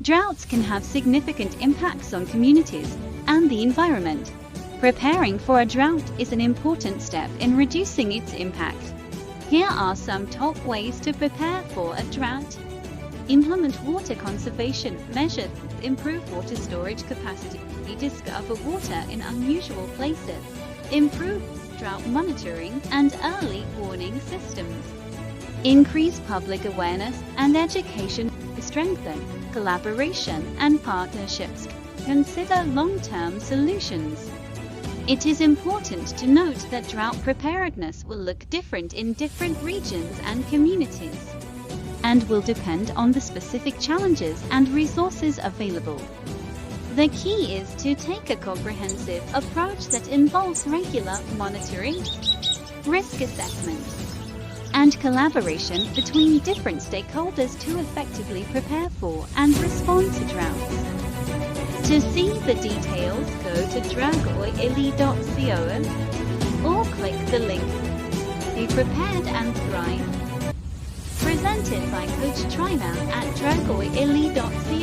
Droughts can have significant impacts on communities and the environment. Preparing for a drought is an important step in reducing its impact. Here are some top ways to prepare for a drought. Implement water conservation measures, improve water storage capacity, discover water in unusual places, improve drought monitoring and early warning systems. Increase public awareness and education, strengthen collaboration and partnerships. Consider long-term solutions. It is important to note that drought preparedness will look different in different regions and communities, and will depend on the specific challenges and resources available. The key is to take a comprehensive approach that involves regular monitoring, risk assessment, and collaboration between different stakeholders to effectively prepare for and respond to droughts. To see the details, go to Dragoyle.co or click the link. Be prepared and thrive. Presented by Coach Trina at Dragoyle.co.